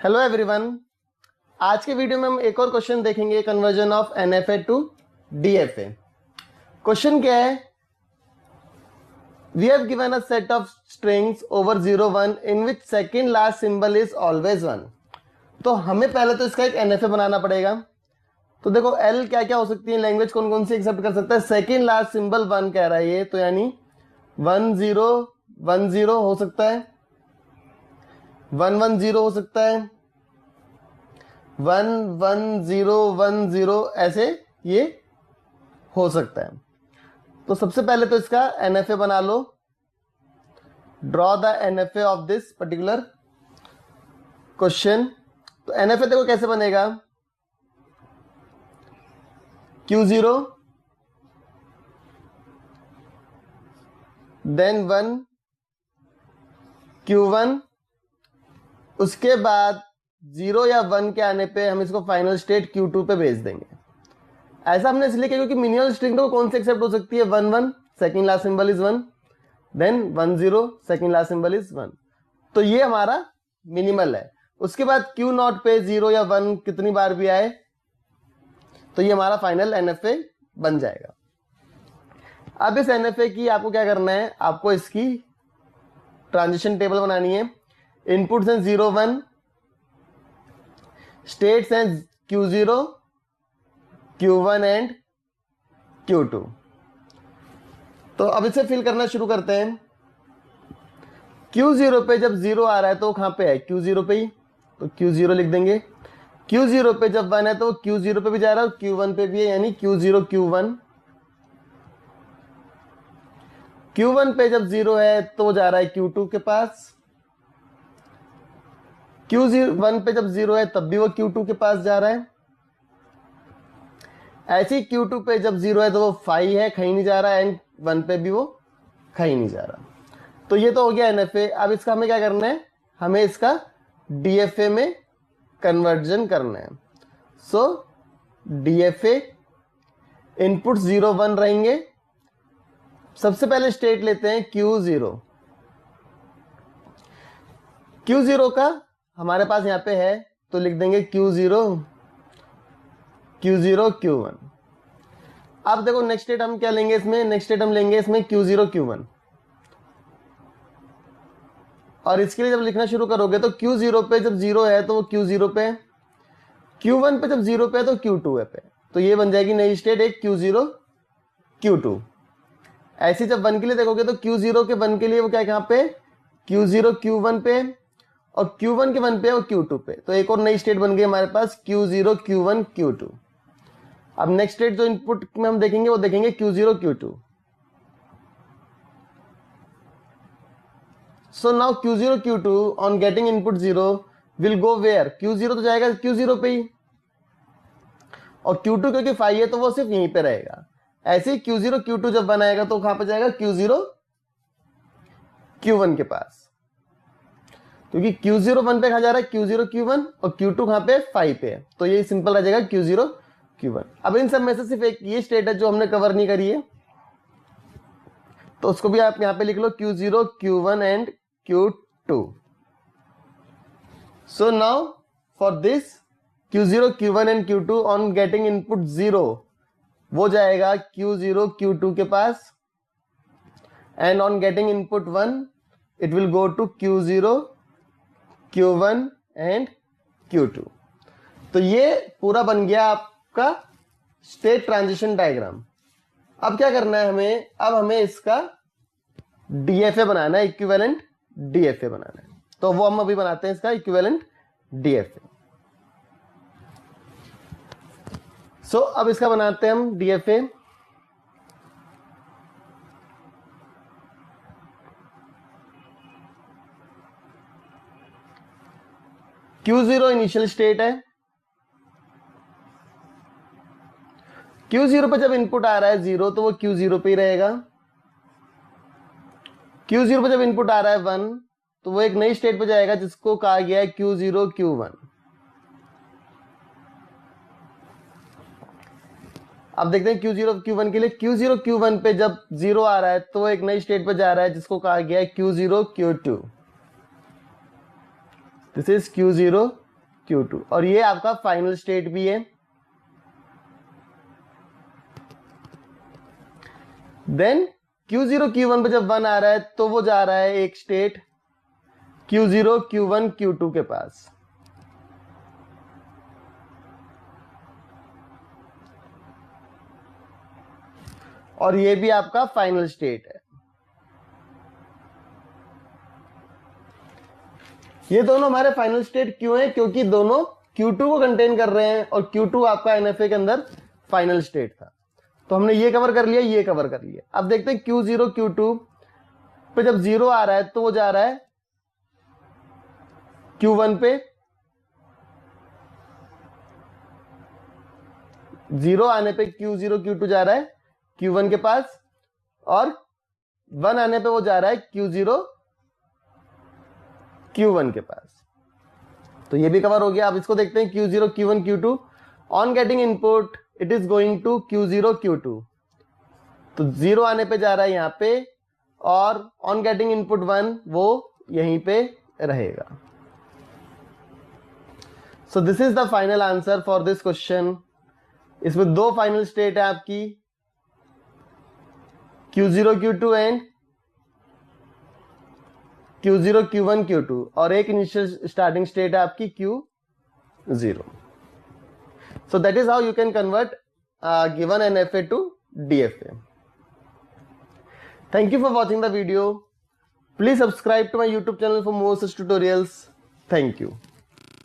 Hello everyone. आज के video में हम एक और क्वेश्चन देखेंगे, conversion of NFA to DFA. Question क्या है? We have given a set of strings over 0 1 in which second last symbol is always 1। तो हमें पहले तो इसका एक एनएफए बनाना पड़ेगा। तो देखो एल क्या क्या हो सकती है, लैंग्वेज कौन कौन सी एक्सेप्ट कर सकता है। सेकंड लास्ट सिंबल 1 कह रहा है ये, तो यानी 1 0 1 0 हो सकता है, 1 1 0 हो सकता है, 1 1 0 1 0 ऐसे ये हो सकता है। तो सबसे पहले तो इसका एनएफए बना लो। Draw the NFA of this particular question. तो एनएफए देखो कैसे बनेगा। Q0 देन 1 Q1, उसके बाद 0 या 1 के आने पे हम इसको फाइनल स्टेट Q2 पे भेज देंगे। ऐसा हमने इसलिए किया क्योंकि मिनिमल स्ट्रिंग तो कौन सी एक्सेप्ट हो सकती है, 1 1 second last symbol is 1, then 1 0 second last symbol is 1। तो ये हमारा मिनिमल है। उसके बाद Q0 पे 0 या 1 कितनी बार भी आए तो ये हमारा फाइनल एनएफए बन जाएगा। अब इस एनएफए की आपको क्या करना है, आपको इसकी ट्रांजिशन टेबल बनानी है। इनपुट्स हैं 0 1, स्टेट्स हैं Q0 Q1 एंड Q2। तो अब इसे फिल करना शुरू करते हैं। Q0 पे जब 0 आ रहा है तो कहां पे है, Q0 पे ही, तो Q0 लिख देंगे। Q0 पे जब 1 है तो Q0 पे भी जा रहा है और Q1 पे भी है, यानी Q0 Q1। Q1 पे जब 0 है तो जा रहा है Q2 के पास। Q1 पे जब 0 है तब भी वो Q2 के पास जा रहा है। ऐसे ही Q2 पे जब 0 है तो वो 5 है, कहीं नहीं जा रहा है, एंड 1 पे भी वो कहीं नहीं जा रहा। तो ये तो हो गया एनएफए। अब इसका हमें क्या करना है, हमें इसका डीएफए में कन्वर्जन करना है। सो डीएफए इनपुट 0 1 रहेंगे। सबसे पहले स्टेट लेते हैं Q0। Q0 का हमारे पास यहां पे है तो लिख देंगे Q0 Q0 Q1। अब देखो नेक्स्ट स्टेट हम क्या लेंगे इसमें, नेक्स्ट स्टेट हम लेंगे इसमें Q0 Q1। और इसके लिए जब लिखना शुरू करोगे तो Q0 पे जब 0 है तो वो Q0 पे, Q1 पे जब 0 पे है तो Q2 है पे। तो ये बन जाएगी नई स्टेट एक Q0 Q2। ऐसे जब 1 के लिए देखोगे तो Q0 के 1 के लिए वो क्या है, कहां पे, Q0 Q1 पे, और Q1 के 1 पे है वो Q2 पे। तो एक और नई स्टेट बन गई हमारे पास Q0 Q1 Q2। अब नेक्स्ट स्टेट जो इनपुट में हम देखेंगे वो देखेंगे Q0 Q2। So now Q0 Q2 on getting input 0 will go where, Q0 तो जाएगा Q0 पे ही, और Q2 क्योंकि 5 है तो वो सिर्फ यहीं पे रहेगा। ऐसे ही Q0 Q2 जब 1 आएगा तो कहां पे जाएगा, Q0 Q1 के पास, क्योंकि Q0 1 पे कहा जा रहा है Q0 Q1, और Q2 कहां पे 5 पे है, तो ये सिंपल रह जाएगा Q0 Q1। अब इन सब में से सिर्फ एक ये स्टेट है जो हमने कवर नहीं करी है, तो उसको भी आप यहां पे लिख लो Q0 Q1 and Q2। So now for this Q0 Q1 and Q2 on getting input 0 वो जाएगा Q0 Q2 के पास, and on getting input 1 it will go to Q0 Q1 and Q2। तो ये पूरा बन गया आपका स्टेट ट्रांजिशन डायग्राम। अब क्या करना है हमें, अब हमें इसका डीएफए बनाना है, इक्विवेलेंट डीएफए बनाना है। तो वो हम अभी बनाते हैं इसका इक्विवेलेंट डीएफए। सो अब इसका बनाते हैं हम डीएफए। Q0 इनिशियल स्टेट है। Q0 पे जब इनपुट आ रहा है 0 तो वो Q0 पे ही रहेगा। Q0 पे जब इनपुट आ रहा है 1 तो वो एक नई स्टेट पे जाएगा जिसको कहा गया है Q0 Q1। अब देखते हैं Q0 Q1 के लिए। Q0 Q1 पे जब 0 आ रहा है तो वो एक नई स्टेट पे जा रहा है जिसको कहा गया है Q0 Q2। This is Q0 Q2 और ये आपका फाइनल स्टेट भी है। देन Q0 Q1 पे जब 1 आ रहा है तो वो जा रहा है एक स्टेट Q0 Q1 Q2 के पास। और ये भी आपका फाइनल स्टेट है। ये दोनों हमारे फाइनल स्टेट क्यों हैं? क्योंकि दोनों Q2 को कंटेन कर रहे हैं और Q2 आपका NFA के अंदर फाइनल स्टेट था। तो हमने ये कवर कर लिया, ये कवर कर लिया। अब देखते हैं Q0 Q2 पे जब 0 आ रहा है तो वो जा रहा है Q1 पे, 0 आने पे Q0 Q2 जा रहा है Q1 के पास और 1 आने पे वो जा रहा है Q0 Q1 के पास। तो ये भी कवर हो गया। अब इसको देखते हैं Q0 Q1 Q2। On getting input it is going to Q0 Q2, तो 0 आने पे जा रहा है यहां पे और ऑन गेटिंग इनपुट 1 वो यहीं पे रहेगा। So this is the final answer for this question. इसमें दो फाइनल स्टेट है आपकी Q0 Q2 and Q0 Q1 Q2 और एक इनिशियल स्टार्टिंग स्टेट है आपकी Q0। So that is how you can convert given NFA to DFA. Thank you for watching the video. Please subscribe to my YouTube channel for more such tutorials. Thank you.